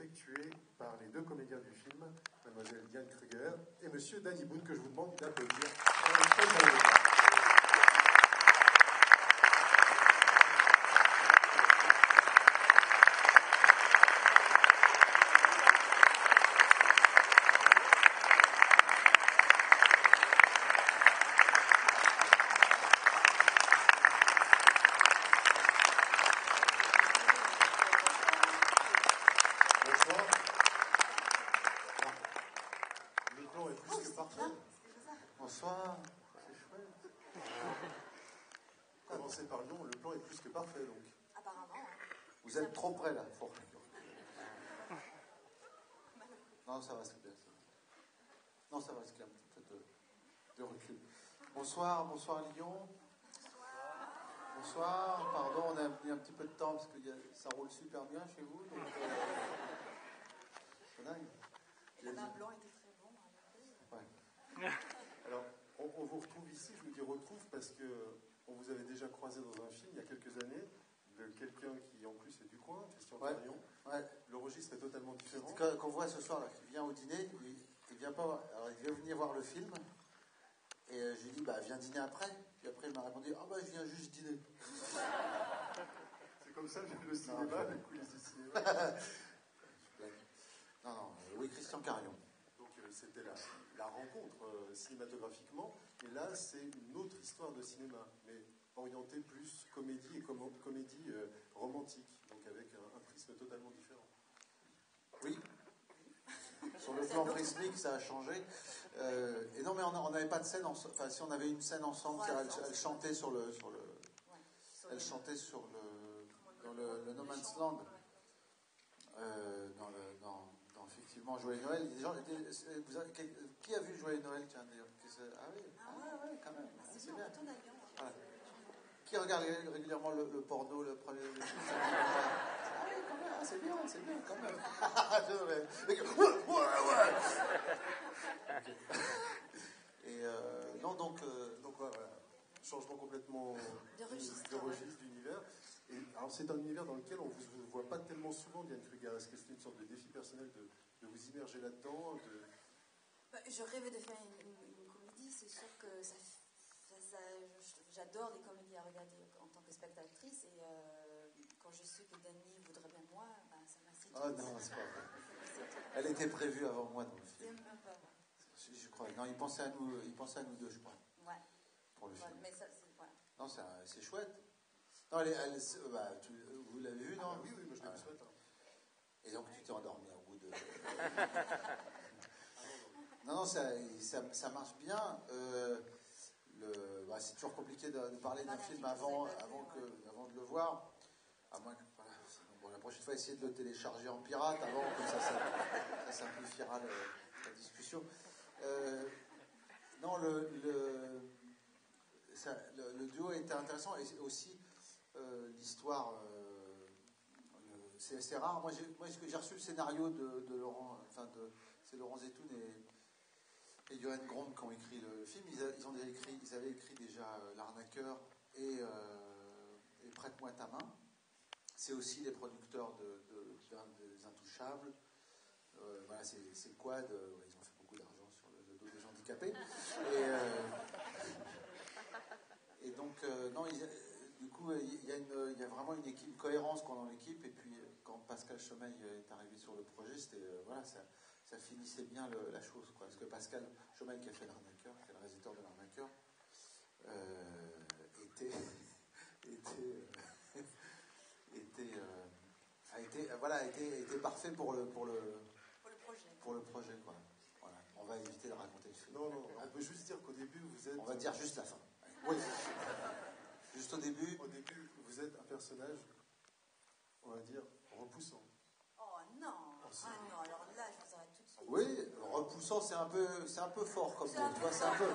effectué par les deux comédiens du film, mademoiselle Diane Kruger et monsieur Danny Boone, que je vous demande d'applaudir. Bonsoir, c'est chouette. Commencez par Lyon, le plan est plus que parfait donc. Apparemment. Vous êtes trop près là. Fort. Non, ça va, c'est bien. Non, ça va, c'est un petit peu de recul. Bonsoir, bonsoir Lyon. Bonsoir, pardon, on a mis un petit peu de temps parce que ça roule super bien chez vous. Donc, c'est dingue. Et le vin blanc était très bon. Ouais. Alors, on vous retrouve ici, je vous dis retrouve parce que on vous avait déjà croisé dans un film il y a quelques années, de quelqu'un qui en plus est du coin, Christian Carion. Ouais. Le registre est totalement différent. Qu'on voit ce soir, là, qui vient au dîner, il vient pas, alors il veut venir voir le film, et je lui dis, bah viens dîner après. Puis après il m'a répondu, ah bah je viens juste dîner. C'est comme ça que le cinéma, les coulisses du cinéma. Non, oui, Christian Carion. Donc c'était la rencontre cinématographiquement, et là c'est une autre histoire de cinéma, mais orientée plus comédie et comédie romantique, donc avec un prisme totalement différent. Oui. Sur le plan prismique, ça a changé. Et non, mais on n'avait pas de scène ensemble. Enfin, si on avait une scène ensemble, elle chantait sur le. Elle chantait dans le No Man's Land. Dans effectivement Joyeux Noël. Qui a vu Joyeux Noël, tiens, d'ailleurs? Ah oui, quand même. C'est bien. Voilà. Qui regarde régulièrement le porno, le premier. Ah oui, quand même, c'est bien, quand même. Et non, donc voilà, changement complètement de registre, d'univers. Et alors c'est un univers dans lequel on ne vous voit pas tellement souvent, Diane Kruger. Est-ce que c'était une sorte de défi personnel de vous immerger là-dedans Je rêvais de faire une comédie, c'est sûr que j'adore les comédies à regarder en tant que spectatrice, et quand je sais que Danny voudrait bien moi, ça m'a séduit. Oh non, c'est pas vrai. Elle était prévue avant moi dans le film. C'est même pas vrai. Je crois. Non, il pensait à nous deux, je crois. Ouais. Pour le film. Mais ça, voilà. Non, c'est chouette. Non, vous l'avez vu, non? Oui, moi je l'ai vu ce matin. Et donc tu t'es endormi au bout de. Non, ça marche bien. C'est toujours compliqué de parler d'un film avant de le voir. À moins que, la prochaine fois, essayer de le télécharger en pirate avant, comme ça simplifiera la discussion. Non, le duo était intéressant, et aussi l'histoire. C'est rare. Moi, j'ai reçu le scénario de Laurent, c'est Laurent Zetoun et Johan Gronde qui ont écrit le film. Ils avaient écrit déjà L'Arnaqueur et Prête-moi ta main. C'est aussi les producteurs des Intouchables. Voilà, c'est le quad. Ils ont fait beaucoup d'argent sur le dos des handicapés. Et donc, non, du coup, il y a vraiment une cohérence dans l'équipe. Et puis, quand Pascal Chomeil est arrivé sur le projet, ça finissait bien la chose, quoi. Parce que Pascal Chomeil, qui a fait L'Arnaqueur, qui est le réalisateur de L'Arnaqueur, était parfait pour le projet, quoi. Voilà. On va éviter de raconter le film. Non, on peut juste dire qu'au début, vous êtes... On va dire juste la fin. Oui. Juste au début. Au début, vous êtes un personnage, on va dire, repoussant. Oh non. Non, alors là, je vous arrête tout de suite. Oui, repoussant, c'est un peu fort comme mot. Tu vois, c'est un peu.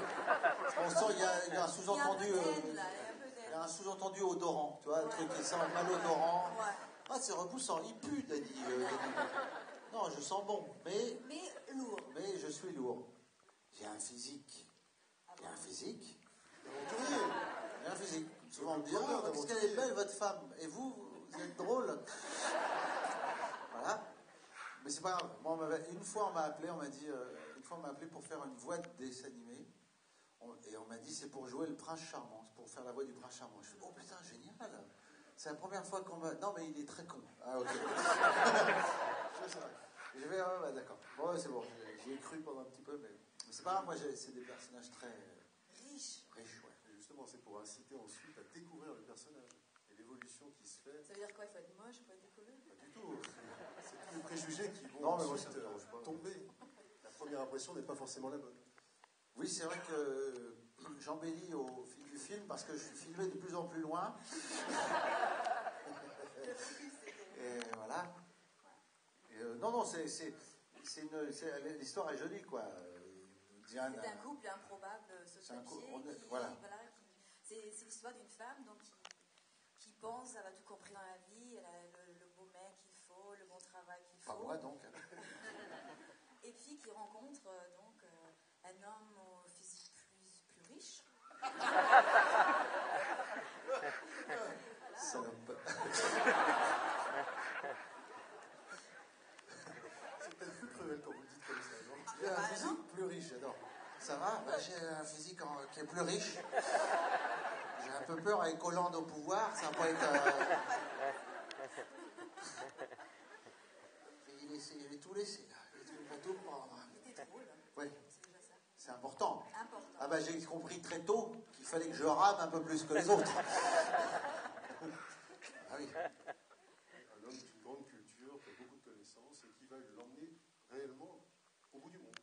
On sent il y a un sous-entendu. Il y a un sous-entendu odorant. Tu vois, un truc qui sent malodorant. Ouais. Ah, c'est repoussant. Il pue, Danny. Non, je sens bon, mais lourd. Mais je suis lourd. J'ai un physique. J'ai un physique. J'ai un physique. Souvent on me dit, parce qu'elle est belle votre femme. Et vous êtes drôle. Voilà. Mais c'est pas grave. Moi, une fois, on m'a appelé, pour faire une voix de dessin animé. Et on m'a dit, c'est pour jouer le prince charmant, c'est pour faire la voix du prince charmant. Je fais, oh putain, génial. C'est la première fois qu'on m'a... Non, mais il est très con. Ah, ok. Je vais, ouais, d'accord. Bon, c'est bon. J'y ai cru pendant un petit peu, mais c'est pas grave. Moi, c'est des personnages très... Riche. Riches, ouais. Et justement, c'est pour inciter ensuite à découvrir le personnage et l'évolution qui se fait. Ça veut dire quoi? Il faut être moche pour être découvert? Pas du tout. C'est tous les préjugés qui vont Non, mais moi, ensuite, ça me dérange pas. tomber. La première impression n'est pas forcément la bonne. Oui, c'est vrai que j'embellis au fil du film parce que je suis filmé de plus en plus loin. Et voilà. Et non, l'histoire est jolie, quoi. Diane, c'est un couple improbable ce papier. Voilà. C'est l'histoire d'une femme donc, qui pense elle a tout compris dans la vie, elle a le beau mec qu'il faut, le bon travail qu'il faut. Pas moi, donc. Et puis qui rencontre donc un homme au physique plus riche. Salope. C'est peut-être plus cruel quand vous le dites comme ça, non? J'ai un physique plus riche, j'adore. Ça va? J'ai un physique qui est plus riche. J'ai un peu peur avec Hollande au pouvoir, ça va pas être... Il va tout laisser, là. Il va tout prendre. C'était drôle. Oui. C'est déjà ça. C'est important. Important. Ah bah j'ai compris très tôt qu'il fallait que je rame un peu plus que les autres. Ah oui. Un homme d'une grande culture, qui a beaucoup de connaissances et qui va l'emmener réellement au bout du monde.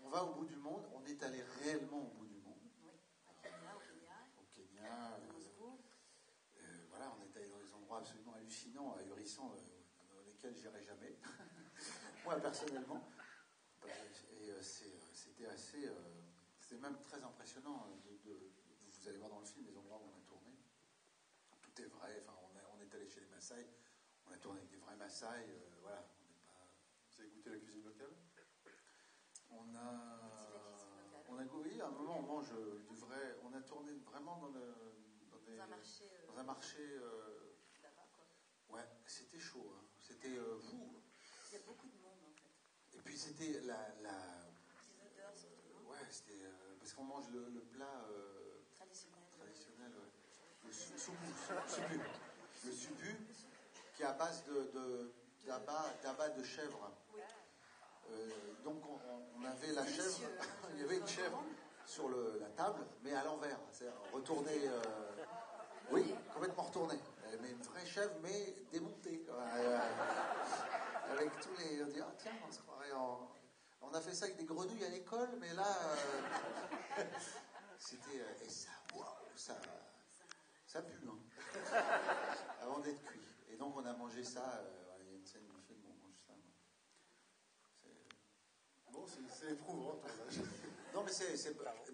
On va au bout du monde, on est allé réellement au bout du monde. Oui, au Kenya. Au Kenya. Voilà, on est allé dans des endroits absolument hallucinants, ahurissants, dans lesquels j'irai jamais. Moi, personnellement. Et c'était assez... c'était même très impressionnant. Vous allez voir dans le film les endroits où on a tourné. Tout est vrai. Enfin, on est allé chez les Maasai. On a tourné avec des vrais Maasai. Voilà. Vous avez goûté la cuisine locale? Oui, à un moment, on mange du vrai. On a tourné vraiment dans un marché. Là-bas, quoi. Ouais, c'était chaud. Hein. C'était vous. Il y a beaucoup de monde en fait. Et puis c'était la... Des odeurs surtout. Ouais, c'était parce qu'on mange le plat Traditionnel. ouais. Le supu. Le supu qui est à base d'abat de chèvre. Oui. Donc on avait la chèvre, il y avait une chèvre sur la table, mais à l'envers, c'est-à-dire retournée, oui, complètement retournée, mais une vraie chèvre, mais démontée, avec tous les, on dit, ah tiens, on se croirait on a fait ça avec des grenouilles à l'école, mais là, c'était, et ça, waouh, ça pue, hein, avant d'être cuit. Et donc on a mangé ça, il y a une scène du film où on mange ça. Bon, c'est éprouvant, ton âge. Non, mais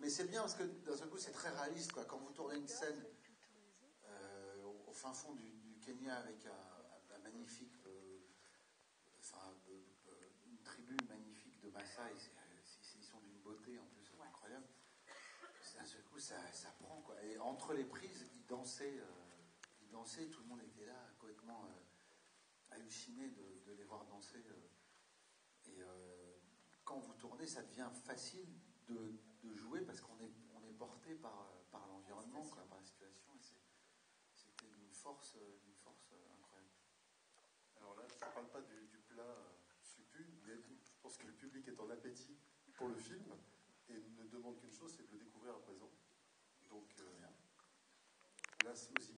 c'est bien parce que d'un seul coup, c'est très réaliste, quoi. Quand vous tournez une scène au fin fond du Kenya avec un magnifique, une tribu magnifique de Maasai, ils sont d'une beauté en plus, c'est incroyable. D'un seul coup, ça prend, quoi. Et entre les prises, ils dansaient, tout le monde était là, complètement halluciné de les voir danser. Quand vous tournez, ça devient facile de jouer parce qu'on est porté par l'environnement, quoi, par la situation. C'était d'une force incroyable. Alors là, je ne parle pas du plat supu, mais je pense que le public est en appétit pour le film et ne demande qu'une chose, c'est de le découvrir à présent. Donc là, c'est aussi